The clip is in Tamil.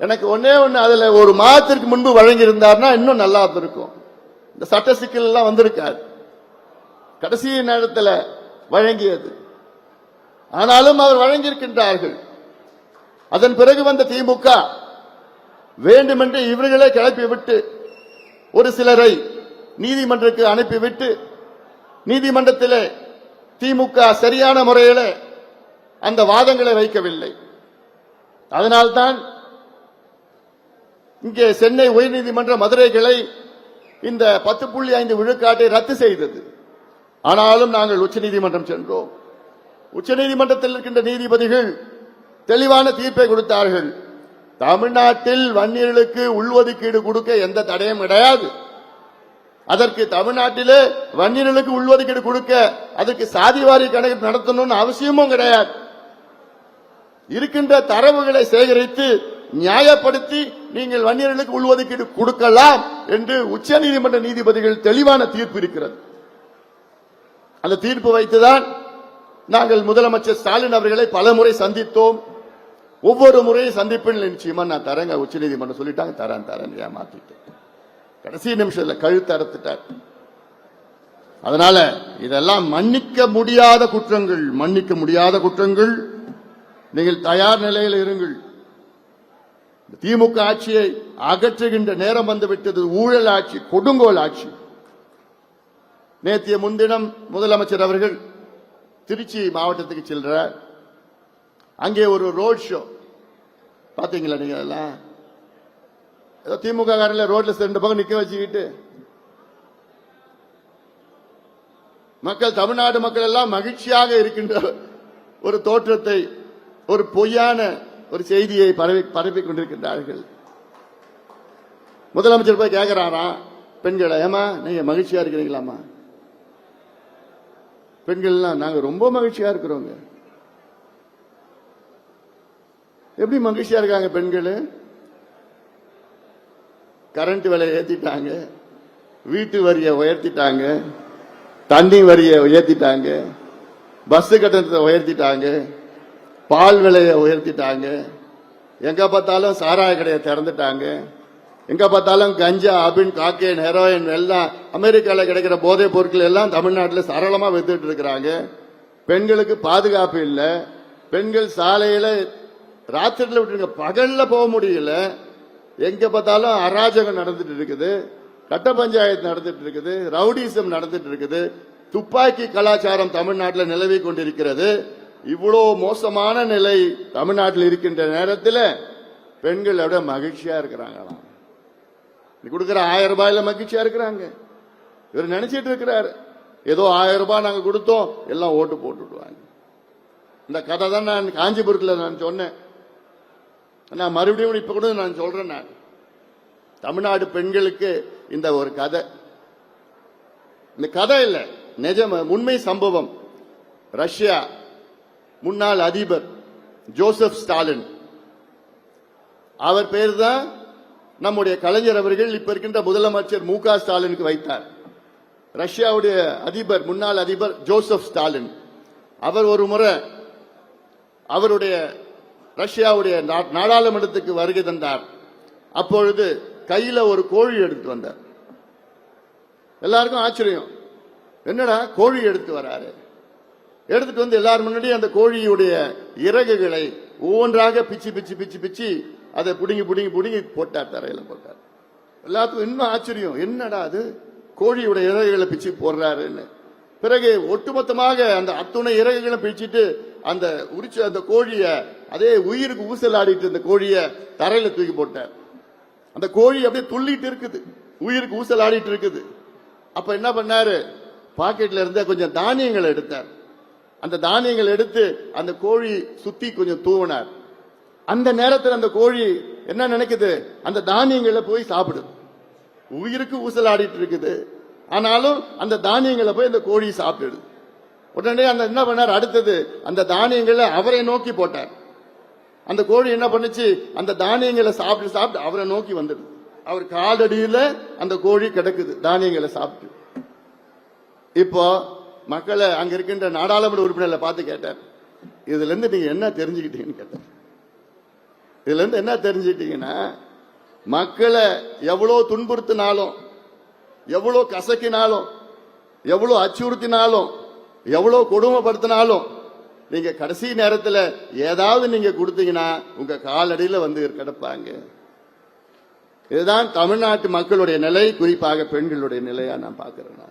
எனக்கு ஒன்னே ஒண்ணு, அதுல ஒரு மாதத்திற்கு முன்பு வழங்கி இருந்தார்னா இன்னும் நல்லா இருக்கும். இந்த சட்ட சிக்கல் எல்லாம் வந்திருக்காது, கடைசி நேரத்தில் வழங்கியது. ஆனாலும் அவர் வழங்கியிருக்கின்றார்கள். அதன் பிறகு வந்த திமுக வேண்டுமென்று இவர்களே கிளப்பிவிட்டு ஒரு சிலரை நீதிமன்றத்துக்கு அனுப்பிவிட்டு, நீதிமன்றத்தில் திமுக சரியான முறையில் அந்த வாதங்களை வைக்கவில்லை. அதனால்தான் இங்கே சென்னை உயர்நீதிமன்ற மதுரை கிளை இந்த 10.5 விழுக்காட்டை ரத்து செய்தது. ஆனாலும் நாங்கள் உச்சநீதிமன்றம் சென்றோம். உச்சநீதிமன்றத்தில் இருக்கின்ற நீதிபதிகள் தெளிவான தீர்ப்பை கொடுத்தார்கள். தமிழ்நாட்டில் வன்னியர்களுக்கு உள்ஒதுக்கீடு கொடுக்க எந்த தடையும் கிடையாது. அதற்கு தமிழ்நாட்டிலே வன்னியர்களுக்கு உள்ஒதுக்கீடு கொடுக்க அதற்கு சாதிவாரி கணக்கு நடத்தணும்னு அவசியமும் கிடையாது. இருக்கின்ற தரவுகளை சேகரித்து நியாயப்படுத்தி நீங்கள் வன்னியர்களுக்கு உள்ஒதுக்கீடு கொடுக்கலாம் என்று உச்சநீதிமன்ற நீதிபதிகள் தெளிவான தீர்ப்பு இருக்கிறது. அந்த தீர்ப்பு வைத்துதான் நாங்கள் முதலமைச்சர் ஸ்டாலின் அவர்களை பல முறை சந்தித்தோம். ஒவ்வொரு முறையும் சந்திப்பில் நிச்சயமா நான் தரேங்க, உச்சநீதிமன்றம் சொல்லிட்டாங்க, தரேன் ஏமாத்திட்டு கடைசி நிமிஷத்துல கழுத்து அறுத்துட்டார். அதனால இதெல்லாம் மன்னிக்க முடியாத குற்றங்கள், மன்னிக்க முடியாத குற்றங்கள். நீங்கள் தயார் நிலையில் இருங்கள். திமுக ஆட்சியை அகற்றுகின்ற நேரம் வந்துவிட்டது. ஊழல் ஆட்சி, கொடுங்கோல் ஆட்சி. நேற்றைய முன்தினம் முதலமைச்சர் அவர்கள் திருச்சி மாவட்டத்துக்கு செல்றார். அங்கே ஒரு ரோட் ஷோ பாத்தீங்களா? நீங்க எல்லாம் ஏதோ திமுக காரில் ரோட்ல 2 பக்கம் நிக்க வச்சுக்கிட்டு மக்கள், தமிழ்நாடு மக்கள் எல்லாம் மகிழ்ச்சியாக இருக்கின்ற ஒரு தோற்றத்தை, ஒரு பொய்யான ஒரு செய்தியை பரப்பிக் கொண்டிருக்கின்றார்கள். முதலமைச்சர் போய் கேட்கிறாராம் பெண்களை, ஏமா நீங்க மகிழ்ச்சியா இருக்கிறீங்களாமா? பெண்கள்லாம் நாங்க ரொம்ப மகிழ்ச்சியா இருக்கிறோங்க. எப்படி மகிழ்ச்சியா இருக்காங்க பெண்கள்? கரண்ட் விலையை ஏத்திட்டாங்க, வீட்டு வரியை உயர்த்திட்டாங்க, தண்ணி வரியை உயர்த்திட்டாங்க, பஸ் கட்டணத்தை உயர்த்திட்டாங்க, பால் விலையை உயர்த்திட்டாங்க, எங்க பார்த்தாலும் சாராய கடையை திறந்துட்டாங்க, எங்க பார்த்தாலும் கஞ்சா, அபின், காக்கேன், ஹெரோயின் எல்லாம் அமெரிக்காவில் கிடைக்கிற போதைப் பொருட்கள் எல்லாம் தமிழ்நாட்டில் சரளமா வித்துட்டு இருக்கிறாங்க. பெண்களுக்கு பாதுகாப்பு இல்லை. பெண்கள் சாலையில ராத்திரில விட்டு பகல்ல போக முடியல. எங்க பார்த்தாலும் அராஜகம் நடந்துட்டு இருக்குது, கட்ட பஞ்சாயத்து நடந்துட்டு இருக்குது, ரவுடிசம் நடந்துட்டு இருக்குது, துப்பாக்கி கலாச்சாரம் தமிழ்நாட்டில் நிலவி கொண்டிருக்கிறது. இவ்வளவு மோசமான நிலை தமிழ்நாட்டில் இருக்கின்ற நேரத்தில் பெண்கள் விட மகிழ்ச்சியா இருக்கிறாங்களாம். கொடுக்கிற 1000 ரூபாயில மகிழ்ச்சியா இருக்கிறாங்க. இவர் நினைச்சிட்டு இருக்கிறாரு ஏதோ 1000 ரூபாய் நாங்க கொடுத்தோம் எல்லாம் ஓட்டு போட்டுடுவாங்க. இந்த கதை தான் நான் காஞ்சிபுரத்தில் நான் சொன்னேன். நான் மறுபடியும் இப்ப கூட நான் சொல்றேன். நான் தமிழ்நாடு பெண்களுக்கு இந்த ஒரு கதை, இந்த கதை இல்ல, நிஜம், உண்மை சம்பவம். ரஷ்யா முன்னாள் அதிபர் ஜோசப் ஸ்டாலின், அவர் பேர் தான் நம்முடைய கலைஞர் அவர்கள் இப்ப இருக்கின்ற முதலமைச்சர் மு க ஸ்டாலினுக்கு வைத்தார். ரஷ்யாவுடைய அதிபர், முன்னாள் அதிபர் ஜோசப் ஸ்டாலின், அவர் ஒரு முறை அவருடைய ரஷ்யாவுடைய நாடாளுமன்றத்துக்கு வருகை தந்தார். அப்பொழுது கையில ஒரு கோழி எடுத்து வந்தார். எல்லாருக்கும் ஆச்சரியம், என்னடா கோழி எடுத்து வராரு? எடுத்துட்டு வந்து எல்லாரும் முன்னாடி அந்த கோழியுடைய இறகுகளை ஒவ்வொன்றாக பிச்சு பிச்சு பிச்சு பிச்சு அதை புடுங்கி புடுங்கி புடுங்கி போட்டார், தரையில போட்டார். எல்லாத்துக்கும் இன்னும் ஆச்சரியம், என்னடா அது கோழியுடைய இறகுகளை பிச்சு போடுறாருன்னு. பிறகு ஒட்டுமொத்தமாக அந்த அத்துணை இறகுகளை பிச்சுட்டு அந்த உரிச்ச அந்த கோழிய, அதே உயிருக்கு ஊசலாடிட்டு இந்த கோழிய தரையில தூக்கி போட்டார். அந்த கோழி அப்படியே துள்ளிட்டு இருக்குது, உயிருக்கு ஊசலாடிட்டு இருக்குது. அப்ப என்ன பண்ணாரு, பாக்கெட்ல இருந்த கொஞ்சம் தானியங்களை எடுத்தார். அந்த தானியங்கள் எடுத்து அந்த கோழி சுத்தி கொஞ்சம் தூவினார். அந்த நேரத்தில் அந்த கோழி என்ன நினைக்குது, அந்த தானியங்களை போய் சாப்பிடுது. உயிருக்கு ஊசலாடிட்டு இருக்குது, ஆனாலும் அந்த தானியங்களை போய் அந்த கோழி சாப்பிடுது. உடனே அந்த என்ன பண்ணார், அடுத்தது அந்த தானியங்களை அவரை நோக்கி போட்டார். அந்த கோழி என்ன பண்ணுச்சு, அந்த தானியங்களை சாப்பிட்டு சாப்பிட்டு அவரை நோக்கி வந்துடுது. அவர் காலடியில அந்த கோழி கிடக்குது தானியங்களை சாப்பிட்டு. இப்போ மக்களை அங்க இருக்கின்ற நாடாளுமன்ற உறுப்பினர்களை பார்த்து கேட்டார், இதுல இருந்து நீங்க என்ன தெரிஞ்சுக்கிட்டீங்கன்னு கேட்டார். இதுல இருந்து என்ன தெரிஞ்சிட்டீங்கன்னா, மக்களை எவ்வளவு துன்புறுத்தினாலும், எவ்வளவு கசக்கினாலும், எவ்வளவு அச்சுறுத்தினாலும், எவ்வளவு கொடுமைப்படுத்தினாலும், நீங்க கடைசி நேரத்தில் ஏதாவது நீங்க கொடுத்தீங்கன்னா உங்க காலடியில வந்து கிடப்பாங்க. இதுதான் தமிழ்நாட்டு மக்களுடைய நிலை, குறிப்பாக பெண்களுடைய நிலையா நான் பார்க்கிறேன். நான்